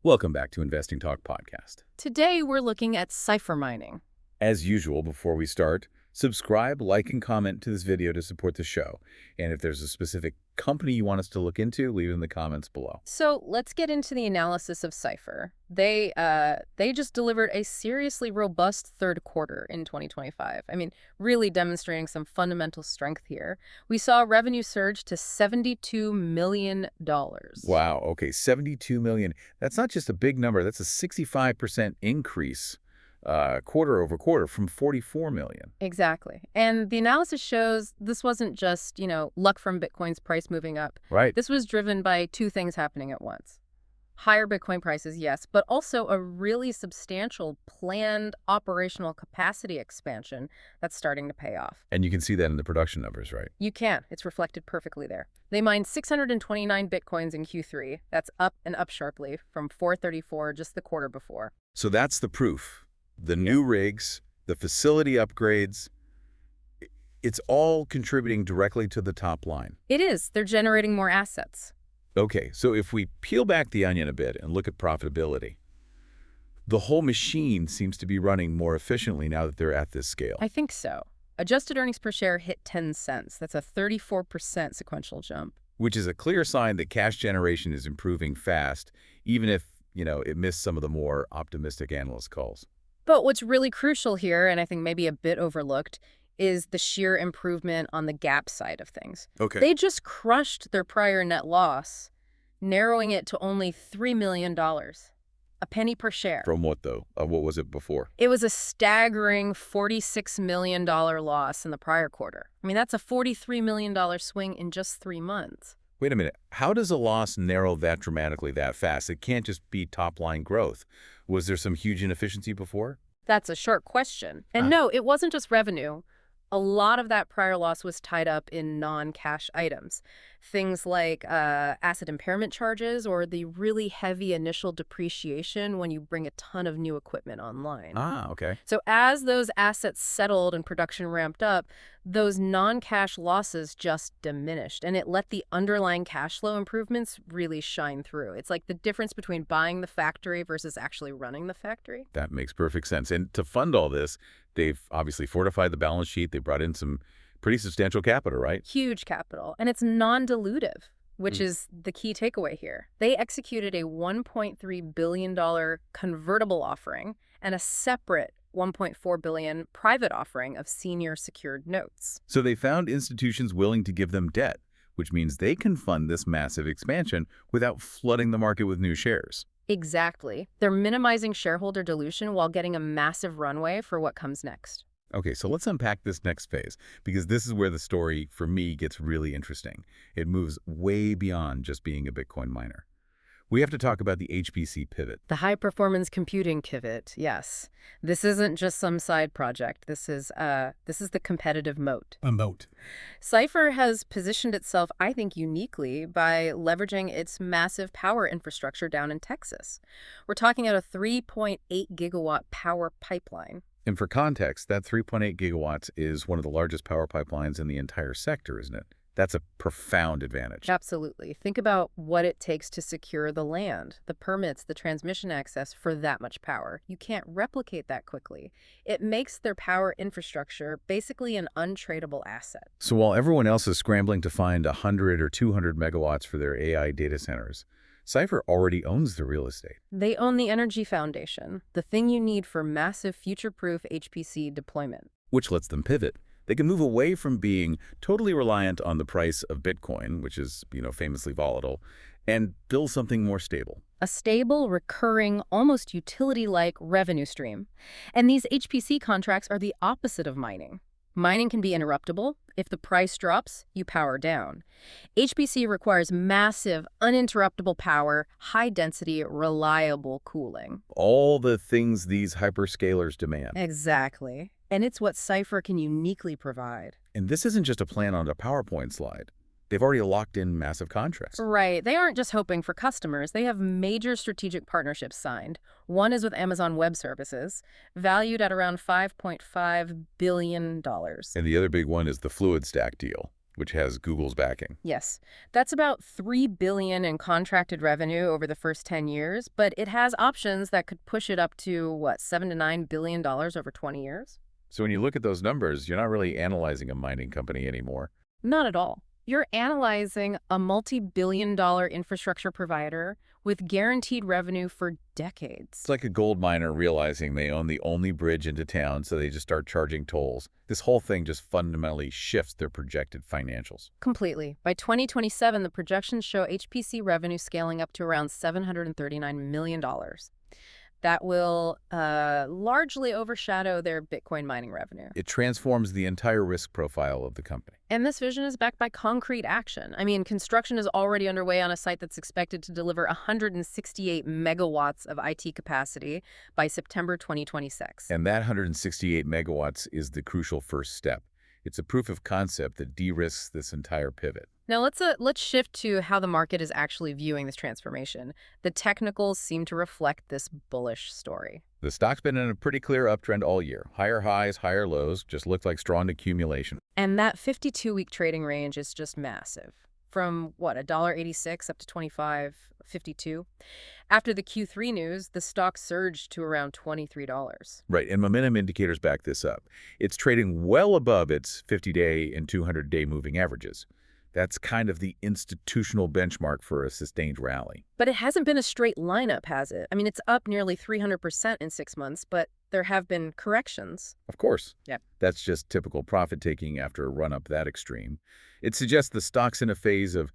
Welcome back to Investing Talk Podcast. Today, we're looking at Cipher mining. As usual, before we start, subscribe, like, and comment to this video to support the show. And if there's a specific company you want us to look into, leave it in the comments below. So let's get into the analysis of Cipher. They just delivered a seriously robust third quarter in 2025. I mean, really demonstrating some fundamental strength here. We saw revenue surge to $72 million. Wow, okay, $72 million. That's not just a big number. That's a 65% increase quarter over quarter from $44 million. Exactly. And the analysis shows this wasn't just, luck from Bitcoin's price moving up. Right. This was driven by two things happening at once. Higher Bitcoin prices, yes, but also a really substantial planned operational capacity expansion that's starting to pay off. And you can see that in the production numbers, right? You can. It's reflected perfectly there. They mined 629 Bitcoins in Q3. That's up and up sharply from 434 just the quarter before. So that's the proof. The new rigs, the facility upgrades, it's all contributing directly to the top line. It is. They're generating more assets. Okay, so if we peel back the onion a bit and look at profitability, the whole machine seems to be running more efficiently now that they're at this scale. I think so. Adjusted earnings per share hit 10 cents. That's a 34% sequential jump. Which is a clear sign that cash generation is improving fast, even if, it missed some of the more optimistic analyst calls. But what's really crucial here, and I think maybe a bit overlooked, is the sheer improvement on the GAAP side of things. Okay. They just crushed their prior net loss, narrowing it to only $3 million. A penny per share. From what, though? What was it before? It was a staggering $46 million loss in the prior quarter. I mean, that's a $43 million swing in just 3 months. Wait a minute. How does a loss narrow that dramatically that fast? It can't just be top-line growth. Was there some huge inefficiency before? That's a short question. And no, it wasn't just revenue. A lot of that prior loss was tied up in non-cash items. Things like asset impairment charges or the really heavy initial depreciation when you bring a ton of new equipment online. Ah, okay. So as those assets settled and production ramped up, those non-cash losses just diminished, and it let the underlying cash flow improvements really shine through. It's like the difference between buying the factory versus actually running the factory. That makes perfect sense. And to fund all this, they've obviously fortified the balance sheet. They brought in some pretty substantial capital, right? Huge capital. And it's non-dilutive, which is the key takeaway here. They executed a $1.3 billion convertible offering and a separate $1.4 billion private offering of senior secured notes. So they found institutions willing to give them debt, which means they can fund this massive expansion without flooding the market with new shares. Exactly. They're minimizing shareholder dilution while getting a massive runway for what comes next. Okay, so let's unpack this next phase, because this is where the story, for me, gets really interesting. It moves way beyond just being a Bitcoin miner. We have to talk about the HPC pivot. The high-performance computing pivot, yes. This isn't just some side project. This is the competitive moat. A moat. Cipher has positioned itself, I think, uniquely by leveraging its massive power infrastructure down in Texas. We're talking about a 3.8 gigawatt power pipeline. And for context, that 3.8 gigawatts is one of the largest power pipelines in the entire sector, isn't it? That's a profound advantage. Absolutely. Think about what it takes to secure the land, the permits, the transmission access for that much power. You can't replicate that quickly. It makes their power infrastructure basically an untradeable asset. So while everyone else is scrambling to find 100 or 200 megawatts for their AI data centers, Cipher already owns the real estate. They own the energy foundation, the thing you need for massive future-proof HPC deployment. Which lets them pivot. They can move away from being totally reliant on the price of Bitcoin, which is, famously volatile, and build something more stable. A stable, recurring, almost utility-like revenue stream. And these HPC contracts are the opposite of mining. Mining can be interruptible. If the price drops, you power down. HPC requires massive, uninterruptible power, high-density, reliable cooling. All the things these hyperscalers demand. Exactly. And it's what Cipher can uniquely provide. And this isn't just a plan on a PowerPoint slide. They've already locked in massive contracts. Right. They aren't just hoping for customers. They have major strategic partnerships signed. One is with Amazon Web Services, valued at around $5.5 billion. And the other big one is the Fluid Stack deal. which has Google's backing. Yes, that's about $3 billion in contracted revenue over the first 10 years, but it has options that could push it up to, what, $7 to $9 billion over 20 years? So when you look at those numbers, you're not really analyzing a mining company anymore. Not at all. You're analyzing a multi-billion-dollar infrastructure provider with guaranteed revenue for decades. It's like a gold miner realizing they own the only bridge into town, so they just start charging tolls. This whole thing just fundamentally shifts their projected financials. Completely. By 2027, the projections show HPC revenue scaling up to around $739 million. That will largely overshadow their Bitcoin mining revenue. It transforms the entire risk profile of the company. And this vision is backed by concrete action. I mean, construction is already underway on a site that's expected to deliver 168 megawatts of IT capacity by September 2026. And that 168 megawatts is the crucial first step. It's a proof of concept that de-risks this entire pivot. Now let's shift to how the market is actually viewing this transformation. The technicals seem to reflect this bullish story. The stock's been in a pretty clear uptrend all year. Higher highs, higher lows, just look like strong accumulation. And that 52-week trading range is just massive. From, what, $1.86 up to $25.52? After the Q3 news, the stock surged to around $23. Right, and momentum indicators back this up. It's trading well above its 50-day and 200-day moving averages. That's kind of the institutional benchmark for a sustained rally. But it hasn't been a straight lineup, has it? I mean, it's up nearly 300% in 6 months, but there have been corrections. Of course. Yep. That's just typical profit-taking after a run-up that extreme. It suggests the stock's in a phase of,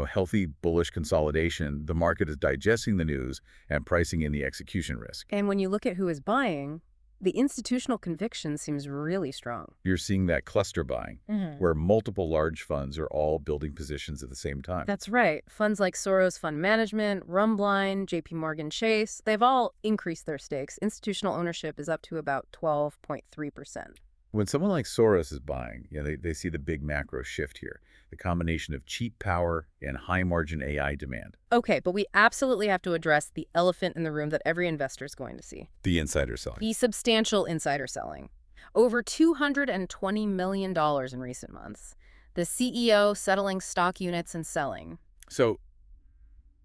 healthy bullish consolidation. The market is digesting the news and pricing in the execution risk. And when you look at who is buying, the institutional conviction seems really strong. You're seeing that cluster buying, where multiple large funds are all building positions at the same time. That's right. Funds like Soros Fund Management, Rumblind, JP Morgan Chase, they've all increased their stakes. Institutional ownership is up to about 12.3%. When someone like Soros is buying, they see the big macro shift here, the combination of cheap power and high-margin AI demand. Okay, but we absolutely have to address the elephant in the room that every investor is going to see. The insider selling. The substantial insider selling. Over $220 million in recent months. The CEO settling stock units and selling. So,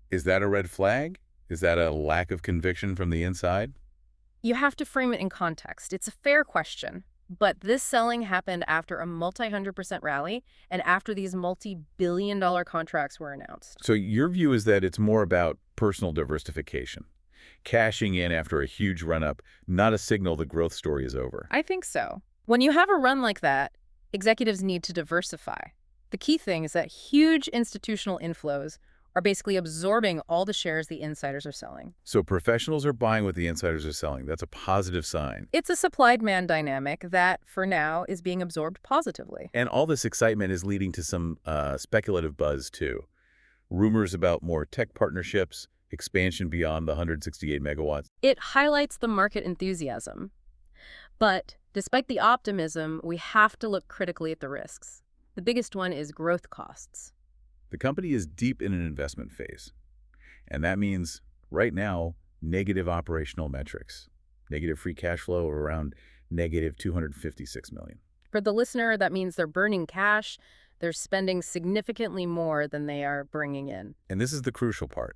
is that a red flag? Is that a lack of conviction from the inside? You have to frame it in context. It's a fair question. But this selling happened after a multi-100% rally and after these multi-billion-dollar contracts were announced. So your view is that it's more about personal diversification, cashing in after a huge run-up, not a signal the growth story is over. I think so. When you have a run like that, executives need to diversify. The key thing is that huge institutional inflows are basically absorbing all the shares the insiders are selling. So professionals are buying what the insiders are selling. That's a positive sign. It's a supply-demand dynamic that, for now, is being absorbed positively. And all this excitement is leading to some speculative buzz, too. Rumors about more tech partnerships, expansion beyond the 168 megawatts. It highlights the market enthusiasm. But despite the optimism, we have to look critically at the risks. The biggest one is growth costs. The company is deep in an investment phase. And that means, right now, negative operational metrics. Negative free cash flow of around negative $256 million. For the listener, that means they're burning cash, they're spending significantly more than they are bringing in. And this is the crucial part.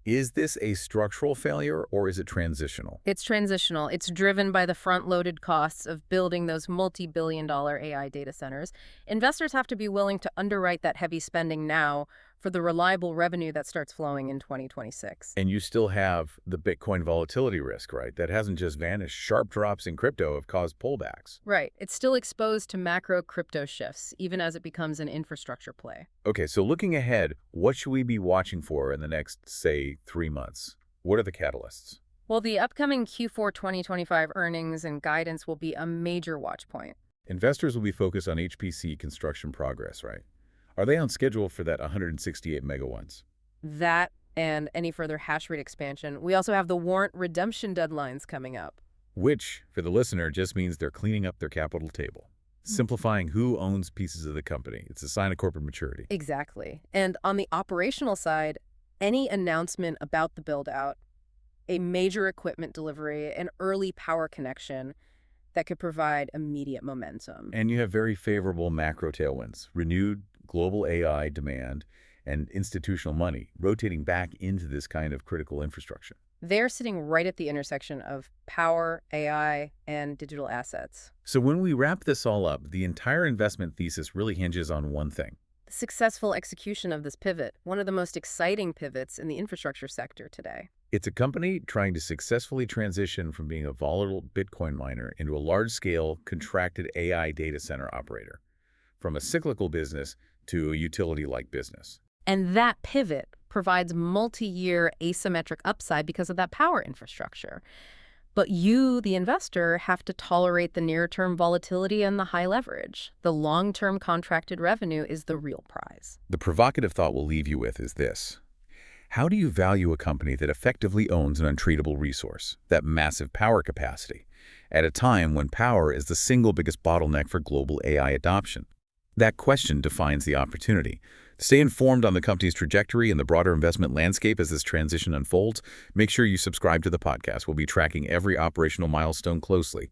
Is this a structural failure or is it transitional? It's transitional. It's driven by the front-loaded costs of building those multi-billion-dollar AI data centers. Investors have to be willing to underwrite that heavy spending now for the reliable revenue that starts flowing in 2026. And you still have the Bitcoin volatility risk, right? That hasn't just vanished. Sharp drops in crypto have caused pullbacks. Right. It's still exposed to macro crypto shifts, even as it becomes an infrastructure play. Okay, so looking ahead, what should we be watching for in the next, say, 3 months? What are the catalysts? Well, the upcoming Q4 2025 earnings and guidance will be a major watch point. Investors will be focused on HPC construction progress, right? Are they on schedule for that 168 megawatts? That and any further hash rate expansion. We also have the warrant redemption deadlines coming up. Which, for the listener, just means they're cleaning up their capital table, simplifying who owns pieces of the company. It's a sign of corporate maturity. Exactly. And on the operational side, any announcement about the build-out, a major equipment delivery, an early power connection, that could provide immediate momentum. And you have very favorable macro tailwinds, renewed global AI demand, and institutional money rotating back into this kind of critical infrastructure. They're sitting right at the intersection of power, AI, and digital assets. So when we wrap this all up, the entire investment thesis really hinges on one thing. The successful execution of this pivot, one of the most exciting pivots in the infrastructure sector today. It's a company trying to successfully transition from being a volatile Bitcoin miner into a large-scale, contracted AI data center operator, from a cyclical business to a utility-like business. And that pivot provides multi-year asymmetric upside because of that power infrastructure. But you, the investor, have to tolerate the near-term volatility and the high leverage. The long-term contracted revenue is the real prize. The provocative thought we'll leave you with is this. How do you value a company that effectively owns an untreatable resource, that massive power capacity, at a time when power is the single biggest bottleneck for global AI adoption? That question defines the opportunity. Stay informed on the company's trajectory and the broader investment landscape as this transition unfolds. Make sure you subscribe to the podcast. We'll be tracking every operational milestone closely.